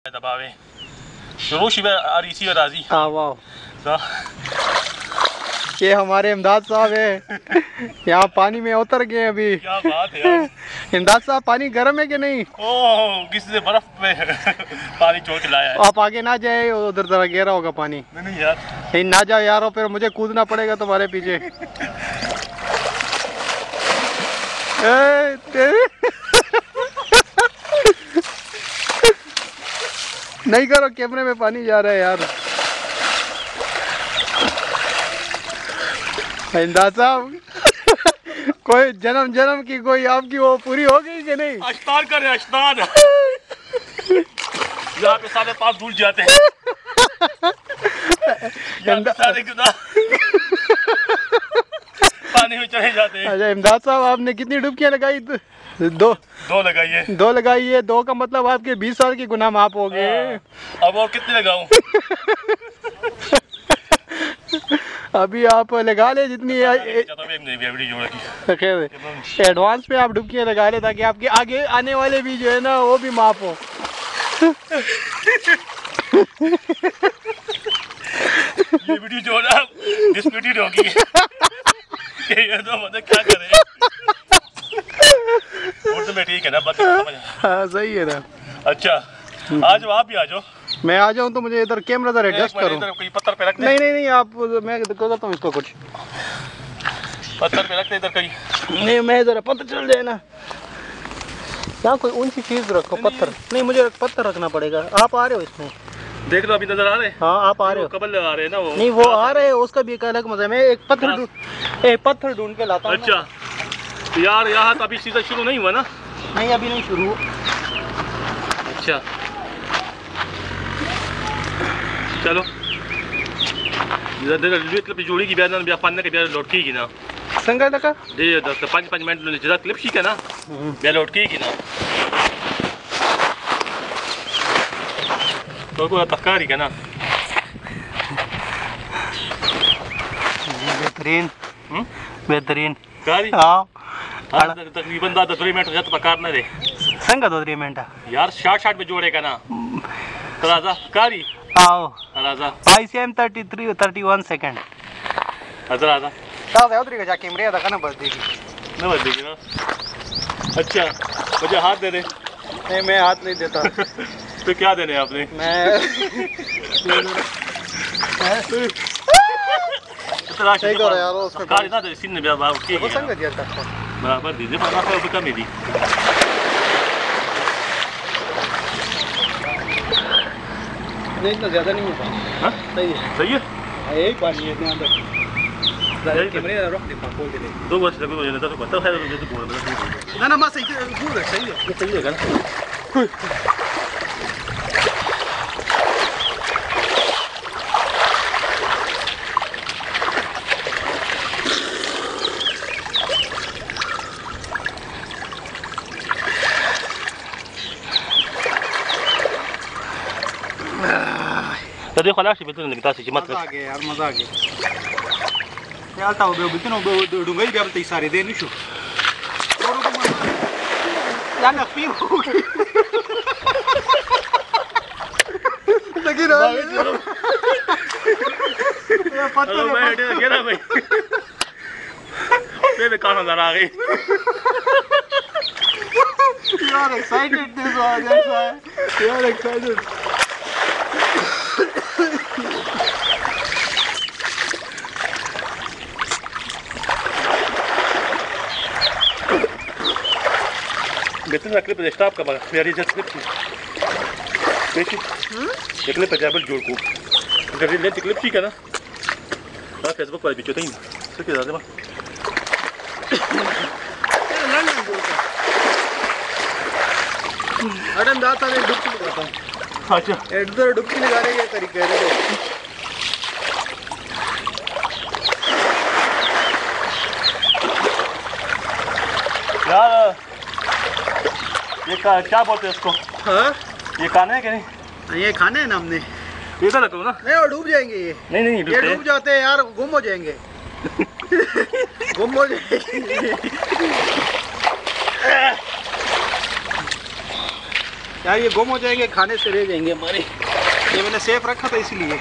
दबावे रोशी में आरीसी और राजी। हाँ वाह, ये हमारे इमदाद साहब है, यहाँ पानी में उतर गए अभी। क्या बात है यार। इमदाद साहब पानी गर्म है कि नहीं? ओह, किसी ने बर्फ में पानी छोड़ के लाया है। आप आगे ना जाए, उधर जरा गहरा होगा पानी। नहीं यार, नहीं ना जाओ यार, फिर मुझे कूदना पड़ेगा तुम्हारे पीछे। नहीं करो, कैमरे में पानी जा रहा है यार। इमदाद साहब कोई जन्म जन्म की कोई आपकी वो पूरी हो गई कि नहीं? अश्तान कर रहे, अश्तान। यहाँ पे सारे पाप धुल जाते हैं। यहाँ पे सारे गुनाह पानी में चले जाते हैं। अच्छा इमदाद साहब, आपने कितनी डुबकियां लगाई? दो लगाइए। दो लगाई है। दो का मतलब आपके 20 साल की गुनाह माफ हो गए। अब और कितने लगाऊं? अभी आप लगा ले जितनी एडवांस पे आप डुबकियां लगा ले, ताकि आपके आगे आने वाले भी जो है ना वो भी माफ हो। ये वीडियो जो है ना डिस्प्यूटेड होगी। ये तो मतलब क्या करें। उर्दू में ठीक है ना, बात समझ। हाँ सही है ना। अच्छा आज आप भी आ जाओ। मैं आ जाऊँ तो मुझे इधर कैमरा जरा एडजस्ट करूँ। कोई पत्थर पे रख दे। नहीं आप, मैं करता हूँ इसको कुछ पत्थर पे रख दे इधर कहीं। नहीं मैं जरा पत्थर चल जाए ना, यहाँ कोई ऊंची चीज रखो। पत्थर नहीं, मुझे पत्थर रखना पड़ेगा। आप आ रहे हो इसमें? देख लो अभी नजर आ रहे हैं। हाँ आप आ रहे हो। कबल आ रहे हैं ना वो। नहीं वो आ रहे हैं, उसका भी एक अलग मजा है। मैं एक पत्थर ढूंढ के लाता हूँ। अच्छा यार, यहाँ तो अभी सीजन शुरू नहीं हुआ ना? नहीं अभी नहीं शुरू। अच्छा चलो क्लिप जोड़ी की बियान बिया पानी के बिया लौटकी की ना संगा लगा दे 5 मिनट में जरा क्लिप की ना बिया लौटकी की ना तो को तकारी का ना। बेहतरीन कारी। हाँ तकरीबन 2 मिनट हो जाता पकार ना दे संगा 2 मिनट यार। शार्ट में जोड़ेगा ना राजा कारी। आओ राजा 5 सेकंड। राजा साहब उधर का जाके कैमरे का ना बस देगी ना बस देगी ना। अच्छा मुझे हाथ दे दे। नहीं मैं हाथ नहीं देता। तो क्या देने आपने? मैं सही करो यार, उसका कारी ना दे सीन में बाबा ठीक है। वो संग दिया था बराबर दीजिए, पर आपको कम ही दी। नहीं इतना ज्यादा नहीं होता। हाँ सही है सही है। यही पानी है इतना अंदर। कैमरे रख दे खोल के दे। 2 वर्ष लगे मुझे तो पता है मुझे तो बोल रहा ना सही है, सही है। ये सही है ना। तभी खलास बेतन लगता है मत। मजा आ गया यार, मजा आ गया यार। ताऊ बेतन डुंगई भी अब तई सारे दे निशु लाना पी लगी रहा पत्थर मैं हटे गिरा भाई। पे कहां नजर आ गई यार। एक्साइटेड दिस वाज यार, एक्साइटेड। बेतन क्लिप स्टॉप का मेरी जस्ट क्लिप देखिए ये क्लिप जबल जोड़ को अगर लेंथ क्लिप ठीक है ना ना फेसबुक पर भी चोते ही तो क्या ज्यादा अडम दाता ने डुबकी लगाता हूं। अच्छा इधर डुबकी लगाने के तरीके हैं। यार ये क्या बोलते हैं इसको? हाँ ये खाना है कि नहीं? ये खाने हैं ना हमने। इधर रखो ना। नहीं और डूब जाएंगे ये। नहीं ये डूब जाते हैं यार, गुम हो जाएंगे। गुम हो जाएंगे। यार ये गुम हो जाएंगे, खाने से रह जाएंगे हमारे। ये मैंने सेफ रखा था इसीलिए।